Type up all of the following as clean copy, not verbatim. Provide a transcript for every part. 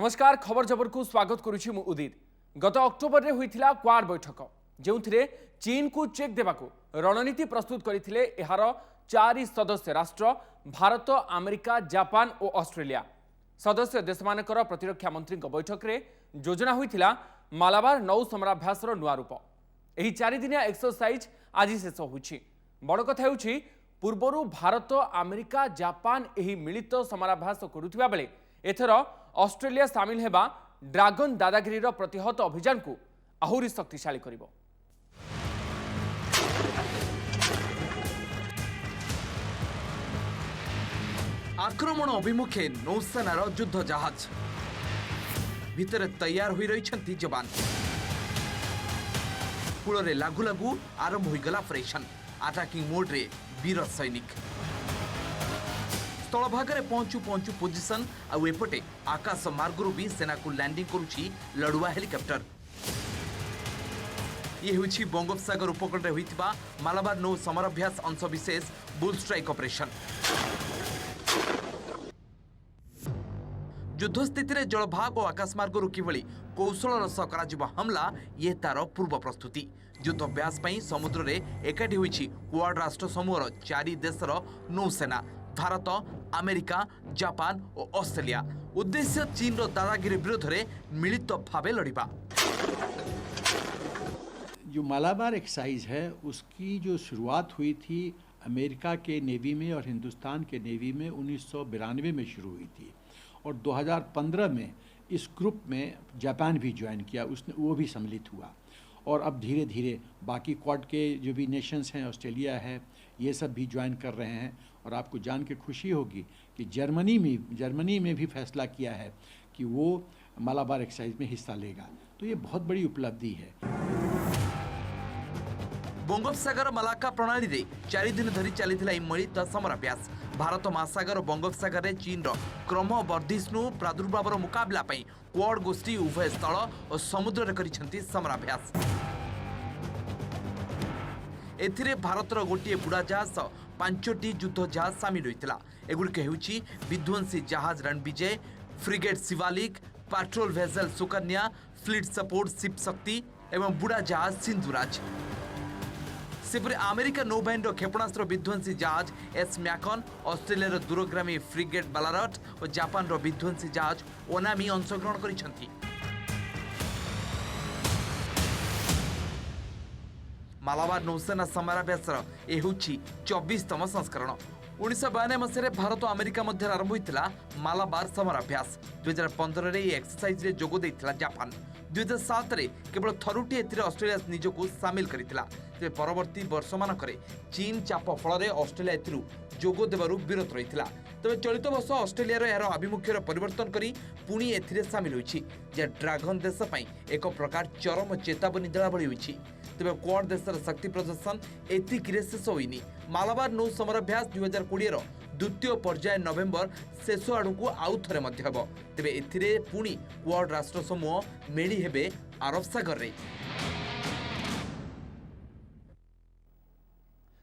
नमस्कार खबर जबर को स्वागत करुछि मु उदित। गत अक्टोबर रे होइथिला क्वाड बैठक जेउथिरे चीन को चेक देबाको रणनीति प्रस्तुत करिथिले एहार 4 सदस्य राष्ट्र भारत, अमेरिका, जापान और ऑस्ट्रेलिया। सदस्य देशमानकर प्रतिरक्षा मंत्री बैठक रे योजना होइथिला मालाबार नौ समराभ्यासर नुआ रूप। एही 4 दिनिया एक्सरसाइज आज शेष होइछि। बड़ कथा हेउछि पूर्वरु भारत, अमेरिका, जापान एही मिलित समराभ्यास करुथिबा बेले एथर ऑस्ट्रेलिया सामिल हेबा ड्रागन दादागिरी प्रतिहत अभियान को आहुरी शक्तिशाली करिबो। आक्रमण अभिमुखे नौसेनार युद्ध जहाज भितर तैयार हो रही जवान। कूल लागू लागू आरंभ हो गला ऑपरेशन अटैकिंग मोड रे वीर सैनिक। स्थलभागे पहुंचु पहुंचु पोजिशन आउ एपटे आकाश मार्गरू भी सेना को लैंडिंग करुछि लड़ुआ हेलिकॉप्टर। ये होछि बंगोपसागर उपकूल रे होइतिबा मालाबार नौ समराभ्यास अंश विशेष बुल स्ट्राइक ऑपरेशन। युद्ध स्थिति रे जलभाग और आकाशमार्ग किभली कौशल सह करा हमला ये तार पूर्व प्रस्तुति। युद्धाभ्यास पई समुद्र रे एकाठी होइछि क्वाड राष्ट्र समूहर 4 देशर नौसेना भारत, अमेरिका, जापान और ऑस्ट्रेलिया। उद्देश्य चीन रो दादागिरी विरोध में मिलित भावे लड़िबा। जो मालाबार एक्सरसाइज है उसकी जो शुरुआत हुई थी अमेरिका के नेवी में और हिंदुस्तान के नेवी में 1992 में शुरू हुई थी और 2015 में इस ग्रुप में जापान भी ज्वाइन किया, उसने वो भी सम्मिलित हुआ और अब धीरे धीरे बाकी क्वाड के जो भी नेशंस हैं, ऑस्ट्रेलिया है, ये सब भी ज्वाइन कर रहे हैं। और आपको जान के खुशी होगी कि जर्मनी में भी फैसला किया है कि वो मालाबार एक्सरसाइज में हिस्सा लेगा, तो ये बहुत बड़ी उपलब्धि है। बंगोपसागर मलाका प्रणाली रे 4 दिन धरी चली मिलित समराभ्यास। भारत महासागर और बंगोपसागर रे चीन रो क्रम वर्धिष्णु प्रादुर्भाव मुकाबला पई क्वाड गोष्ठी उभय स्थल और समुद्र रे करिसेंती समराभ्यास। एथिरे भारतर गोटे बुड़ा जहाज 5टी युद्ध जहाज सामिल होइतिला। एगुड़िक हेउछि विध्वंसी जहाज Ranvijay, frigate Shivalik, patrol vessel Sukanya, fleet support ship शक्ति एवं बुड़ा जहाज सिंधुराज। सेपरि अमेरिका नौबाहिनी क्षेपणास्त्र विध्वंसी जहाज एस मैकन, ऑस्ट्रेलिया दूरगामी फ्रिगेट बालारट और जापान विध्वंसी जहाज ओनामी अंशग्रहण करिसेंती। मालाबार नौसेना समराभ्यासर ए होछि 24तम संस्करण। 1992 मसीह भारत और अमेरिका मध्य आरंभ होता मालाबार समराभ्यास। 2015 रे एक्सरसाइज रे जोग देइथिला जापान। 2007 रे केवल थरुटी एथिरे ऑस्ट्रेलिया निजको सामिल करिथिला। ते परवर्ती वर्ष मानकरे चीन चाप फल ऑस्ट्रेलिया एथिरु जोग देबारु विरत रहिथिला। तबे चलित वर्ष ऑस्ट्रेलिया यार आभिमुख्यर परिवर्तन करी पुणी एथिरे सामिल होइछि जे ड्रैगन देश पई एक प्रकार चरम चेतावनी देला भली होइछि। तबे क्वाड देशर शक्ति प्रदर्शन एतिकिरे शेष होइनी। मालाबार नौ समराभ्यास 2020 द्वितीय पर्याय नवेम्बर शेष आड़ को आउ थे हम। तेरे एथिरे पुणी क्वाड राष्ट्र समूह मेली हेबे अरब सागर रे।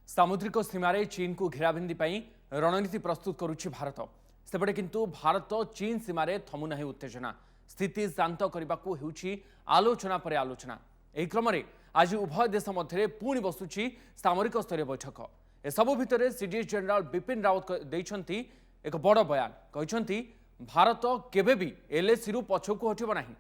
सामुद्रिक सीमार चीन को घेराबंदी पई रणनीति प्रस्तुत करुछि भारत। सेपटे किंतु भारत चीन सीमार थमु नहीं उत्तेजना। स्थिति शांत करने को हेउछि आलोचना पर आलोचना। एही क्रम में आज उभय देश मध्य पुणी बसुछि सामरिक स्तरीय बैठक। एसबू भितर सीडीएस जनरल बिपिन रावत देइछंती एक बड़ बयान। कहछंती भारत केबे भी एलएसी रु पछकु हटिबो नाही।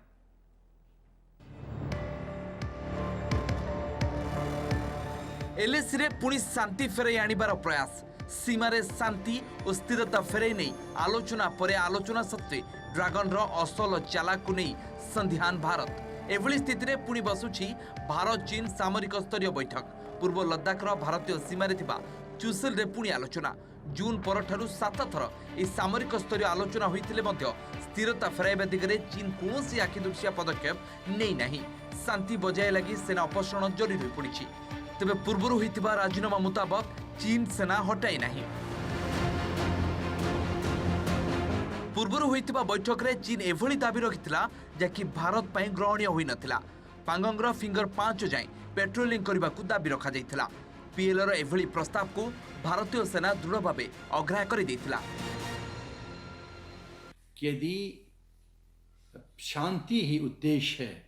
एलएसी रे पुणी शांति फेरई आनिबार प्रयास। सीमारे शांति और स्थिरता फेरई नहीं आलोचना पर आलोचना सत्वे ड्रैगन रो असल चालाक को नहीं संध्यान भारत। एभली स्थिति रे पुणी बसुछि भारत चीन सामरिक स्तरीय बैठक। पूर्व लद्दाख भारतीय सीमार चुसिल रे पुणी आलोचना। जून परठारु 7 थर ए सामरिक स्तरीय आलोचना होइतिले मध्य स्थिरता फेराइबा दिगरे चीन कोनोसी आखिदुर्शिया पदक्षेप नै नाही। शांति बजाय लगी सेना अपसारण जरूरी होई पड़िछि। तेबे पूर्वरु होइतिबा राजीनामा मुताबक चीन सेना हटाई नाही। पूर्वरु होइतिबा बैठक रे चीन एभली दाबी रखितिला जाकि भारत पई ग्रहणीय होई नथिला। पांगंग फिंगर 5 जाए पेट्रोलिंग करने को दाबी रखा जाइथिला। पीएलर एभली प्रस्ताव को भारतीय सेना दृढ़ भाव अग्राह्य कर देइथिला। यदि शांति ही उद्देश्य है,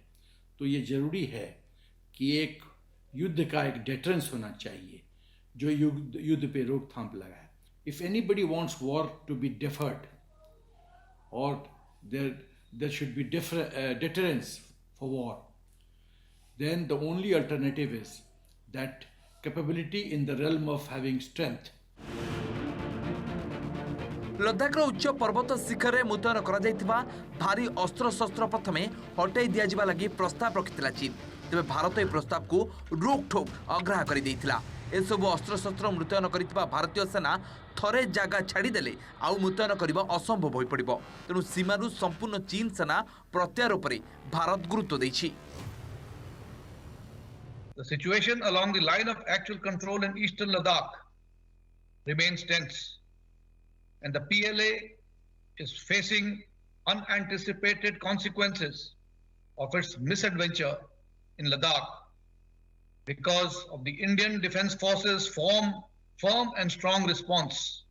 तो ये जरूरी है कि एक युद्ध का एक डेटरेंस होना चाहिए जो युद्ध पे रोकथाम लगाए. If anybody wants war to be deferred, or there should be deterrence for war, then the only alternative is that capability in the realm of having strength. ଲଦାଖର ଉଚ୍ଚ ପର୍ବତ ଶିଖରରେ ମୁତୟନ କରାଯାଇଥିବା ଭାରୀ ଅସ୍ତ୍ରଶସ୍ତ୍ର ପ୍ରଥମେ ହଟାଇ ଦିଆଯିବା ଲାଗି ପ୍ରସ୍ତାବ ରଖିଥିଲା ଚୀନ। ତେବେ ଭାରତ ଏହି ପ୍ରସ୍ତାବକୁ ରୋକଠୋକ୍ ଅଗ୍ରାହ୍ୟ କରିଦେଇଥିଲା। ଏସବୁ ଅସ୍ତ୍ରଶସ୍ତ୍ର ମୁତୟନ କରିଥିବା ଭାରତୀୟ ସେନା ଥରେ ଜାଗା ଛାଡ଼ିଦେଲେ ଆଉ ମୁତୟନ କରିବା ଅସମ୍ଭବ ହୋଇପଡ଼ିବ। ତେଣୁ ସୀମାରୁ ସମ୍ପୂର୍ଣ୍ଣ ଚୀନ ସେନା ପ୍ରତ୍ୟାହାର ଉପରେ ଭାରତ ଗୁରୁତ୍ୱ ଦେଇଛି। The situation along the line of actual control in eastern Ladakh remains tense, and the PLA is facing unanticipated consequences of its misadventure in Ladakh because of the Indian Defence Forces' firm and strong response.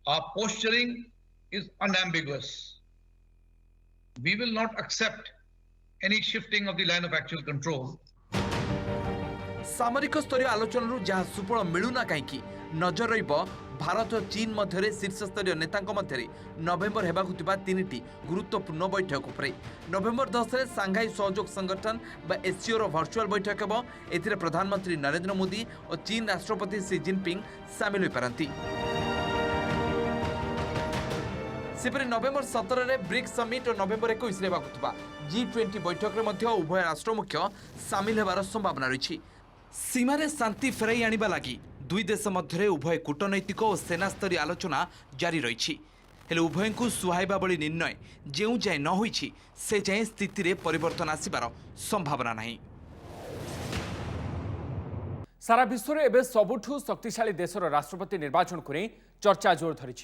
Our posturing is unambiguous. We will not accept any shifting of the line of actual control. ସାମରିକ ସ୍ତରୀୟ ଆଲୋଚନାରୁ ଯାହା ସୁଫଳ ମିଳୁନା କାହିଁକି ନଜର ରହିବ ଭାରତ ଚୀନ ମଧ୍ୟରେ ଶୀର୍ଷସ୍ତରୀୟ ନେତାଙ୍କ ମଧ୍ୟରେ ନଭେମ୍ବର ହେବାକୁ ଥିବା 3ଟି ଗୁରୁତ୍ୱପୂର୍ଣ୍ଣ ବୈଠକ ଉପରେ। ନଭେମ୍ବର 10ରେ ସାଂଘାଇ ସହଯୋଗ ସଂଗଠନ ବା ଏସସିଓର ଭର୍ଚୁଆଲ ବୈଠକ ହେବ। ଏଥିରେ ପ୍ରଧାନମନ୍ତ୍ରୀ ନରେନ୍ଦ୍ର ମୋଦି ଓ ଚୀନ ରାଷ୍ଟ୍ରପତି ସି ଜିନପିଙ୍ଗ ସାମିଲ ହୋଇପାରନ୍ତି। ସେପରି ନଭେମ୍ବର 17ରେ ବ୍ରିକ୍ସ ସମିଟ୍ ଓ ନଭେମ୍ବର 21ରେ ହେବାକୁ ଥିବା G20 ବୈଠକରେ ମଧ୍ୟ ଉଭୟ ରାଷ୍ଟ୍ରମୁଖ୍ୟ ସାମିଲ ହେବାର ସମ୍ଭାବନା ରହିଛି। ସୀମାରେ ଶାନ୍ତି ଫେରାଇ ଆଣିବା ଲାଗି ଦୁଇ ଦେଶ ମଧ୍ୟରେ ଉଭୟ କୂଟନୈତିକ ଓ ସେନାସ୍ତରୀୟ ଆଲୋଚନା ଜାରି ରହିଛି। ହେଲେ ଉଭୟଙ୍କୁ ସୁହାଇବା ଭଳି ନିର୍ଣ୍ଣୟ ଯେଉଁ ଯାଏଁ ନ ହୋଇଛି ସେ ଯାଏଁ ସ୍ଥିତିରେ ପରିବର୍ତ୍ତନ ଆସିବାର ସମ୍ଭାବନା ନାହିଁ। सारा विश्व में एवं सबुठू शक्तिशाली देशर राष्ट्रपति निर्वाचन को नहीं चर्चा जोर धरी।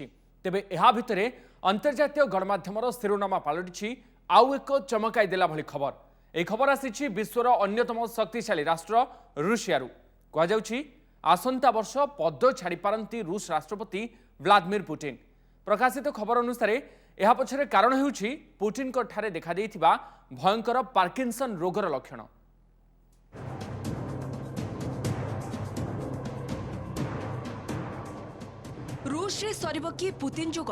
तेबे यहा भितरे अंतर्जातीय गणमाध्यमर शिरोनामा पलटि आउ एक चमकाई देला भली खबर। यह खबर आसी विश्वर अन्यतम शक्तिशाली राष्ट्र रूसिया कहुच्छी आसंता वर्ष पद छाड़ी पारती रूस राष्ट्रपति व्लादिमीर पुतिन। प्रकाशित खबर अनुसार यह पछरे कारण हेउछि पुतिन को ठारे देखा देइथिबा भयंकर पार्किंसन रोगर लक्षण। रूस रे सरिब कि पुतिन जुग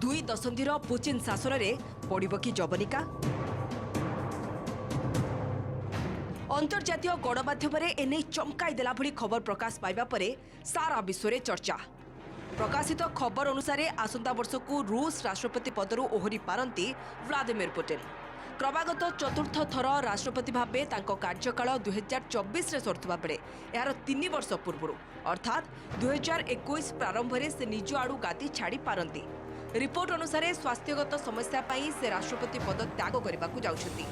2 दशंधिर पुतिन शासन रे पड़िब कि जवनिका। अंतर्जातीय गणमाध्यम एने चमकाई देला भली खबर प्रकाश पाइबा परे सारा विश्व रे चर्चा। प्रकाशित खबर अनुसार आसंता वर्ष को रूस राष्ट्रपति पदरु ओहरी पारंती व्लादिमीर पुतिन। क्रमागत चतुर्थ थर राष्ट्रपति भावे तांको कार्यकाल 2024 रे सरथुवा बेले यार 3 वर्ष पूर्व अर्थात 2021 प्रारंभ रे से निज आड़ू गादी छाड़ी पारंती। रिपोर्ट अनुसार स्वास्थ्यगत समस्या पाई से राष्ट्रपति पद त्याग करने को जाउछथि।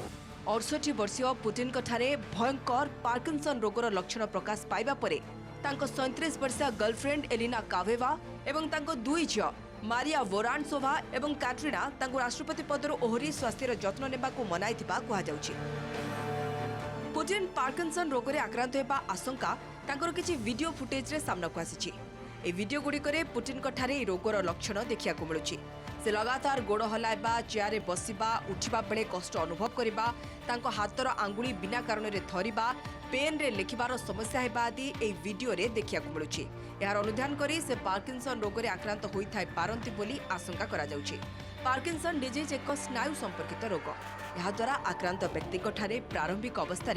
68 वर्षीय पुतिन ठारे भयंकर पार्किंसन रोगर लक्षण प्रकाश पाइबा परे तांको 37 वर्षीय गर्लफ्रेंड एलिना कावेवा एवं तांको 2 झियो मारिया वोरानसोभा एवं कैटरीना तांको राष्ट्रपति पदर ओहरी स्वास्थ्यर जत्न नेबाकू मनाइथिबा कुहा जाउछि। पुतिन पार्किंसन रोग रे आक्रांत हेबा आशंका तांकर किछि वीडियो फुटेज रे सामना को आसीछि। ए वीडियो गुड़िकरे पुतिन ठारे रोगर लक्षण देखिया को मिलुछि। से लगातार गोड़ हलाइबा, चेयर बसिबा, उठिबा बेले कष्ट अनुभव करिबा, तांको हातर आंगुली बिना कारण रे धरिबा, पेन रे लिखिबार समस्या हेबा आदि ए वीडियो रे देखिया को मिलुछि। यार अनुध्यान करी से पार्किंसन रोग रे आक्रांत होई थाई पारंती बोली आशंका करा जाउछि। पार्किंसन डिजीज एक स्नायु संपर्कित रोग। यह द्वारा आक्रांत व्यक्ति ठारे प्रारंभिक अवस्था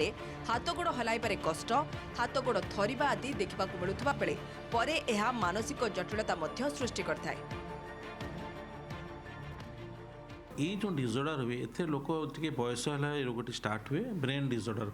हाथ गोड़ हलाइबारे कष्ट, हाथ गोड़ थरिबा आदि देखा मिलुवा बेले परे यह मानसिक जटिलता मध्य सृष्टि करथाय। ये जो डिजर्डर हुए एथे लोक टे बयस है रोगटी स्टार्ट हुए ब्रेन डिजर्डर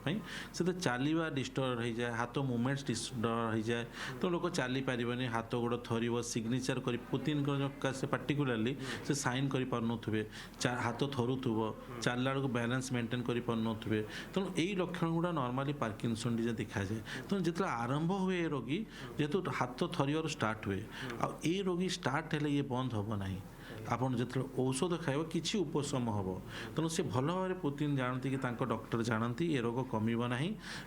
से चलवा डिस्टर्ब हो जाए, हाथ मुवमेंट्स डिस्टर्ब हो जाए, तो लोक चली पारे, हाथ गोड़ थर सिग्नेचर कर पुतिन से पार्टिकुलाली से साइन कर पारे, हाथ थरुव चलला बेलू बैलेंस मेंटेन कर पारे। तेणु यही लक्षण गुड़ा नॉर्मली पार्किंसन डिजीज देखा जाए। तेणु जो आरंभ हुए रोगी जेहेतु हाथ थर स्टार्ट हुए आ रोगी स्टार्ट हेले ये बंद हम ना आपन जो औषध खाइब किसी उपशम हम। तेणु से भल भाव पुतिन जानती कि डॉक्टर जानती ये रोग कमिब ना,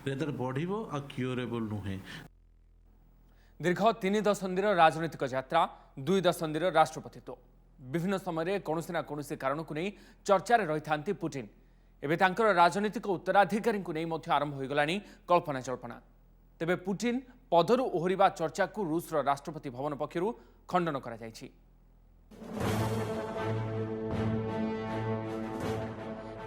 रेदर बढ़िब आ क्यूरेबल नुहे। दीर्घ 3 दशंधिर राजनैतिक यात्रा, 2 दशंधिर राष्ट्रपतित्व। विभिन्न समय कौनसी ना कौनसी कारण को नहीं चर्चार रही था पुटिन एवं तांकर राजनीतिक उत्तराधिकारी को नहीं आरंभ हो गला कल्पना जल्पना तेबे पुटिन पदरू ओहरिबा चर्चा को रूसर राष्ट्रपति भवन पक्षरु खंडन करा जायछि।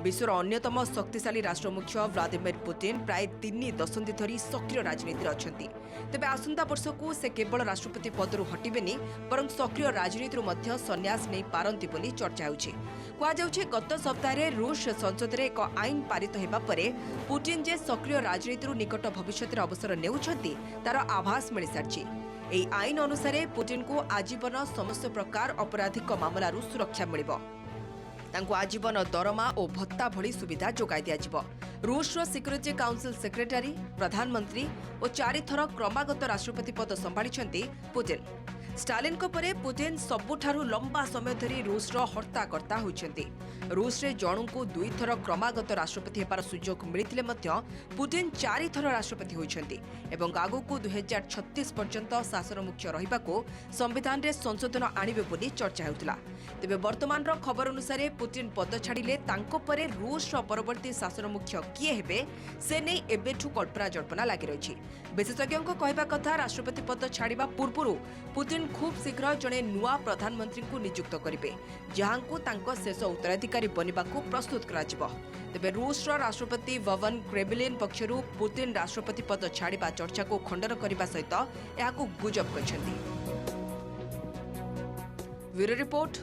विश्वर अन्यतम शक्तिशाली राष्ट्रमुख्य व्लादिमिर पुतिन प्राय 3 दशंधि धरी सक्रिय राजनीति अच्छी तेज आसंता वर्ष को से केवल राष्ट्रपति पदरू हटबेनी बर सक्रिय राजनीति मध्य संन्यास नहीं पारती बोली चर्चा होउछि। गत सप्ताह रूस संसद में एक आईन पारित होगा पर पुतिन जे सक्रिय राजनीति निकट भविष्य अवसर नेउछंती तार आभास मिल सारी। एही आईन अनुसार पुतिन को आजीवन समस्त प्रकार आपराधिक मामलारू सुरक्षा मिलिबो। तांको आजीवन दरमा और भत्ता भली सुविधा जोगाई दिया। रूसर सिक्योरिटी काउंसिल सेक्रेटरी प्रधानमंत्री और 4 थर क्रमागत राष्ट्रपति पद संभाली पुतिन। स्टालिन को परे पुतिन सबुठारु लंबा समय धरी रूसर हर्ताकर्ता होइछंती। रूस रे जणु को 2 थर क्रमागत राष्ट्रपति हेबार सुजोग मिलिथिले मध्य पुतिन 4 थर राष्ट्रपति होइछंती एवं आगु को 2036 पर्यंत शासन मुख्य रहिबाको संविधान रे संशोधन आनिबे बोली चर्चा हेउतला। तेबे वर्तमान रो खबर अनुसार पुतिन पद छाड़िले तांको परे रूस रो परवर्ती शासन मुख्य किए हेबे से नै एबेठु कल्पना जल्पना लागि रहिछि। विशेषज्ञों को कहबा कथा राष्ट्रपति पद छाड़िबा पूर्वरु पुतिन खूब शीघ्र जड़े नुआ प्रधानमंत्री को नियुक्त करेंगे जहां तांको शेष उत्तराधिकारी बनवा को प्रस्तुत करा। तेबे रूस राष्ट्रपति ववन क्रेमलिन पक्षरु पुतिन राष्ट्रपति पद छाड़िबा चर्चा को खंडन करने सहित यह गुजब करछंती। Bureau report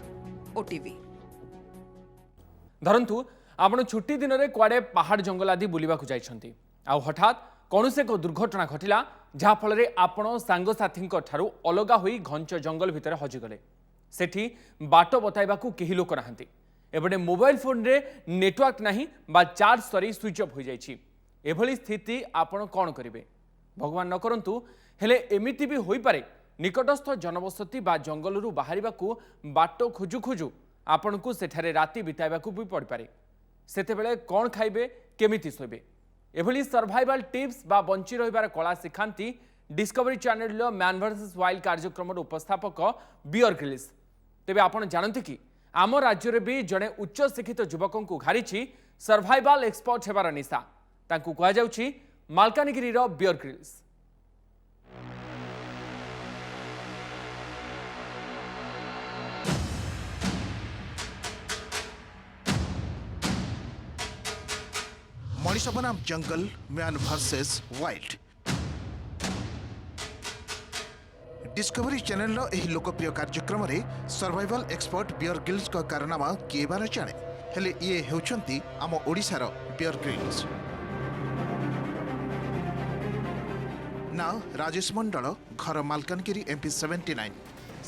OTV. धरंतु आपण छुट्टी दिन में कुआडे पहाड़ जंगल आदि बुलिबाकु जाइछंती आ हठात कौनसी एक दुर्घटना घटिला जहाँफल आपण सांगसाथी ठारू अलगा होई घंच जंगल भितर हजिगले। सेठी बाट बताइबाकू केही लोक नाहांती। एबडे मोबाइल फोन रे नेटवर्क नाही बा चार्ज सरी स्विच ऑफ हो जाइछि। एभली स्थिति आपण कोन करिवे? भगवान न करंतु हेले एमिति भी होई पारे निकटस्थ जनबसती बा जंगलरू बाहरिबाकू बाट खोजु खोजु आपणकू सेठारे राति बिताइबाकू भी पड़ पारे। सेतेबेले कोन खाइबे केमिति सोइबे एभली सर्वाइवल टिप्स बा बंची रहिबार कला शिखांती Discovery Channel Man versus Wild कार्यक्रम उपस्थापक बियर ग्रिल्स। तेबे आपण जानते कि आम राज्य में भी जड़े उच्च शिक्षित युवक को घारी सर्वाइवल एक्सपर्ट हेबार निशा तांकू कहा जाउछि मालकानगिरी रो बियर ग्रिल्स। मनीष बनाम जंगल Man versus Wild Discovery Channel एही लोकप्रिय कार्यक्रम रे सर्वाइवल एक्सपर्ट बियर ग्रिल्स का कारनामा किए बार जाने हेले ये हेउछंती आम ओडिशार बियर ग्रिल्स। ना राजेश मंडल घर मालकानगिरी MP 79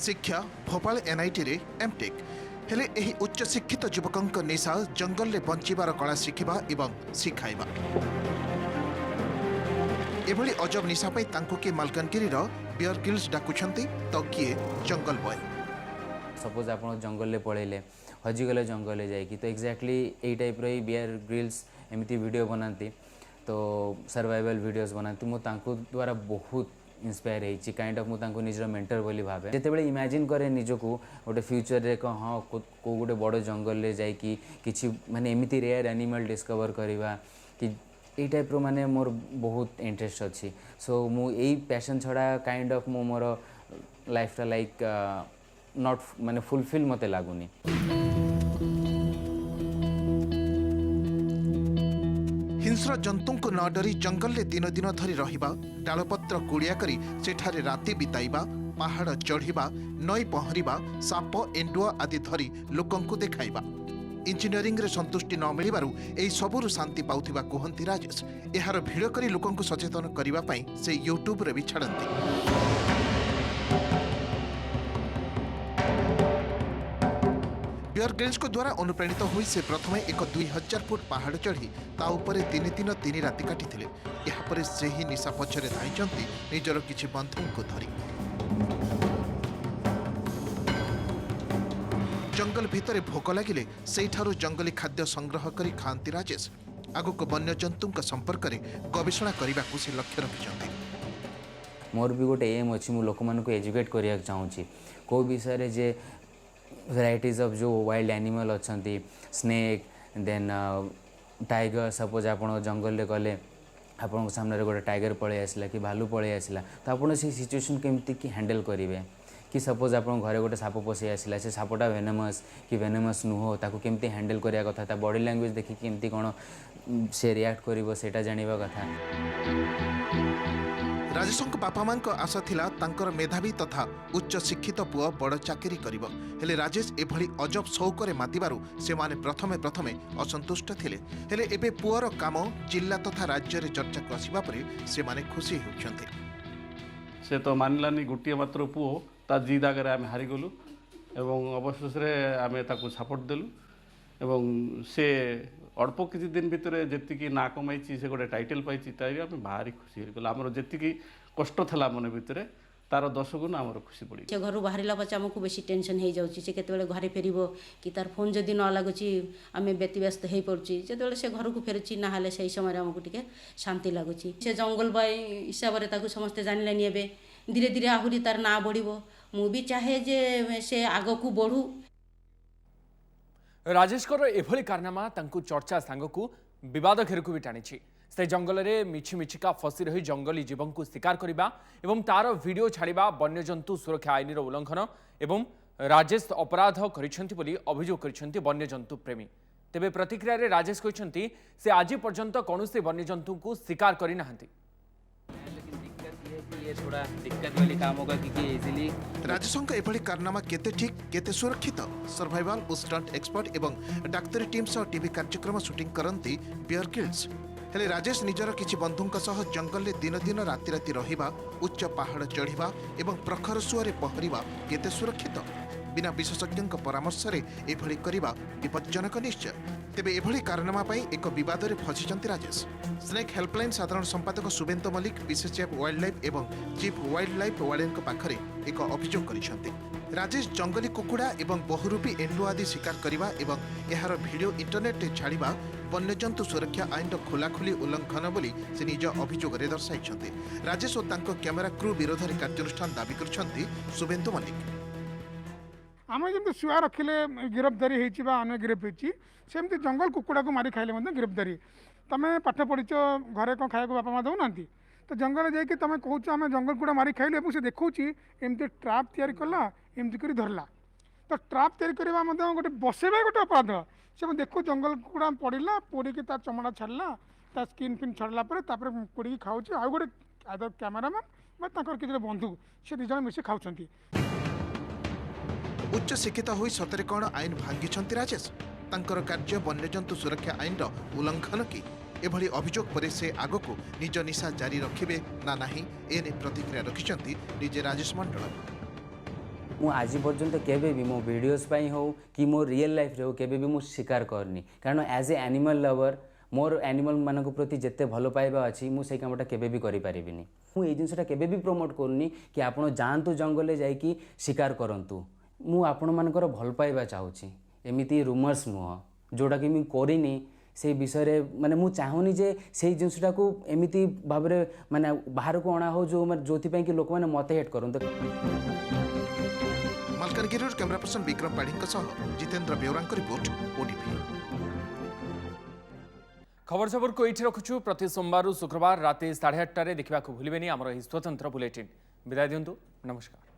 शिक्षा भोपाल NIT रे एमटेक हेले एही उच्च शिक्षित युवकंक निशा जंगल ले बंचिबार कला शिखिबा एवं शिखाइबा। एभली अजब निशा पाई तांको के मालकानगिरीर बियर ग्रिल्स डाकुछंती तो किए जंगल बॉय। सपोज आप जंगल ले पळेले हजिगले जंगल जाइकी तो एक्जाक्टली यही टाइप रो बियर ग्रिल्स एमती वीडियो बनाती तो सर्वाइवल वीडियोस बनाती मो तांको द्वारा बहुत इंस्पायर होती काइंड ऑफ मुझे निजर मेंटर बोली भावे जिते इमेजिन करे निजको गोटे फ्यूचर रे हाँ को गोटे बड़ जंगल ले जाइकी किछि माने एमिति रेयर एनिमल डिस्कवर करवा कि यही टाइप रो माने मोर बहुत इंटरेस्ट अच्छी। सो मु यही पैशन छड़ा काइंड ऑफ मो मोर लाइफ लाइक नॉट माने फुलफिल मते लागुनी। हिंस्र जंतु को न डरी जंगल ले दिन दिन धरी रहिबा डालपत्र कुड़िया करी सेठारे राति बिताइबा पहाड़ चढ़िबा नई पहरिबा साप एंडुआ आदि धरी लोकंकु देखाइबा इंजीनियरिंग रे संतुष्टि न मिलिबारु एई सबुरु शांति पाउथिबा कुहंती राजेश एहार भिड़ करी लोकंकु सचेतन करिबा पई से यूट्यूब रे भी छाड़ंती। बियर ग्रिल्स को द्वारा अनुप्राणित हुई से प्रथमे एक 2000 फुट पहाड़ चढ़ी ता उपरे 3 दिन 3 राति काटिथिले। एहा परे से ही निशा पछरे धाइचंती निजर किछि बंधुଙ୍କୁ धरी। जंगल भितरे भोक लागिले सेठारु जंगली खाद्य संग्रह करी खांती राजेश आगको वन्य जंतुଙ୍କ संपर्क रे गवेषणा करिबाकू से लक्ष्य रखिछंती। मोर भी गोटे एम अच्छी मु लोक मानक एजुकेट करिया चाहूची को विषय रे जे भेराइटीज ऑफ जो वाइल्ड एनिमल अच्छा स्नेक देन टाइगर सपोज आप जंगल में गले आपण सामने गोटे टाइगर पलि आसला कि भालू पलि आसला तो आपड़ से सिचुएशन केमती कि हैंडल करेंगे कि सपोज आप घरे गोटे साप पशि आसला से सापटा वेनेमस कि वेनेमस नुह ताको केमती हैंडल करिया कथा ता बॉडी लैंग्वेज देखि केमती कोन से रिएक्ट करिवो सेटा जानिबा कथा। राजेशଙ୍କ बापा मांक आशा थिला तांकर मेधावी तथा उच्च शिक्षित पुआ बड़ चाकरी करिवो हेले राजेश एभली अजब शौकरे मातिबारु से माने प्रथमे प्रथमे असंतुष्ट थिले हेले एबे पुअर काम जिल्ला तथा राज्य रे चर्चा को आसीबा परे से माने खुशी होउछन्ते। से तो मानिलानी गोटे मात्र पुओ ता जिद आगे आम हारिगलु एवं अवशेष आम ताको सपोर्ट देलु एवं से अल्प किसी दिन भितर जी ना कमाई से गोटे टाइटल पाई आम भारी खुशी हो आमर जी कष्ट था मन भितर तार 10 गुण आमर खुशी पड़ी से घर बाहर पचे आमको बेसी टेंशन हो जाऊँगी से केतबेले घरे फेर कि तार फोन जदि न लगुच आम व्यतीव्यस्त हो पड़ुची जो से घर को फेरुची ना से समय आमको टे शांति लगुच से जंगल बाई हिसाब से समस्ते जानिलानी एवं धीरे धीरे आहरी तार ना बढ़ो मु भी चाहे जे से आग को बढ़ू। राजेशकर एभली कारनामा तांकु चर्चा सांगकु विवाद घेरकु भी टाणी से जंगल में मिछिमिछिका फसी रही जंगली जीवन को शिकार करने एवं तार वीडियो छाड़ा वन्यजंतु सुरक्षा आईन उल्लंघन एवं राजेश अपराध करिसेंति अभियोग करिसेंति वन्यजंतु प्रेमी। तेबे प्रतिक्रिया रे राजेश कहते से आज पर्यंत कौन से वन्यजंतु को शिकार करना ये थोड़ा दिक्कत वाली काम होगा क्योंकि इजीली राजेशଙ୍କ एभली कारनामा केते ठीक केते सुरक्षित सर्वाइवल और स्टंट एक्सपर्ट एवं डाक्तरी टीम सह टीवी कार्यक्रम शूटिंग करती बियर किल्स हेले राजेश निजर किछि बंधुंक सह जंगल में दिन दिन राति राति रहिबा उच्च पहाड़ चढ़िबा एवं प्रखर सुअरे पहरिबा केते सुरक्षित बिना विशेषज्ञ परामर्श रे एभली करिबा विपज्जनक निश्चय। तेबे एभली कारनामा पाई एक विवाद रे फसिचंती राजेश। स्नेक हेल्पलाइन साधारण संपादक सुबेंत मल्लिक बीसीसीएफ वाइल्ड लाइफ एवं चीफ वाइल्ड लाइफ वार्डेन पाखरे एक अभियोग करिसेंती। राजेश जंगली कुकुड़ा एवं बहुरूपी एंडुआ आदि शिकार करने एवं यार भिडियो इंटरनेट रे छाड़िबा वन्यजंतु सुरक्षा आईन खोलाखोली उल्लंघन बोली से निज अभियोग दर्शाई। राजेश और तांको कैमेरा क्रू विरोध में कार्यानुष्ठान दाबी करछंती सुबेंतु मल्लिक। आम जमी शुआ रखिले गिरफ्तारी होने गिरफ्त होमती जंगल कुकुड़ा को मारी खाइले गिरफ्तारी तुम पाठ पढ़ीच घरे कौन खाया बापा माँ दौना तो जंगल जाकि तुम कौच आम जंगल कुकुड़ा मारी खाइले से देखा एमती ट्राप तैयारी कला एमती कर धरला तो ट्राप तैयारी करवा गोटे बसेबा गोटे अपराध से देखो जंगल कुकुड़ा पड़ा पोड़ी चमड़ा छाड़ा स्किन फिन छड़ला पोड़ी खाऊ आउ गोटे आदर कैमेरामैन किसी बंधु से दुज मिसी खाऊँ। उच्च शिक्षित हो सतरे कौन आईन भांगी राजेश तांकर कार्य वन्यजंतु सुरक्षा आईन उल्लंघन कि एभली अभियोग पर से आग को निज निशा जारी रखिबे ना नाही एने प्रतिक्रिया रखिछंती निजे राजेश मंडल। मु आज पर्यंत केबे भी मो वीडियोस पाई हो कि मो रियल लाइफ रे हो केबे भी मु शिकार करनी कारण as a animal lover more animal मानक प्रति जेते भलो पाइबा अछि मु से कामटा केबे भी करि परिबिनी। मु ए जिंसटा केबे भी प्रमोट करनी कि आपण जानतु जंगल जाई कि शिकार करंतु मु आपण मानकर भल पाइबा चाहूची एमिति रूमर्स नुह जोड़ा कि मुझे करनी से विषय माने मु चाहूनी जे से जिनसटा को एमिति भाव माने बाहर को अणा हो जो जो कि लोक मैंने मत हेट करूँ। Malkangiri camera person Vikram Padhi Jitendra Beura report OTV. खबर खबर को ये रखुचु प्रति सोमवार शुक्रवार राति 8:30 देखा भूलें आमर स्वतंत्र बुलेटिन विदाय दिंतु नमस्कार।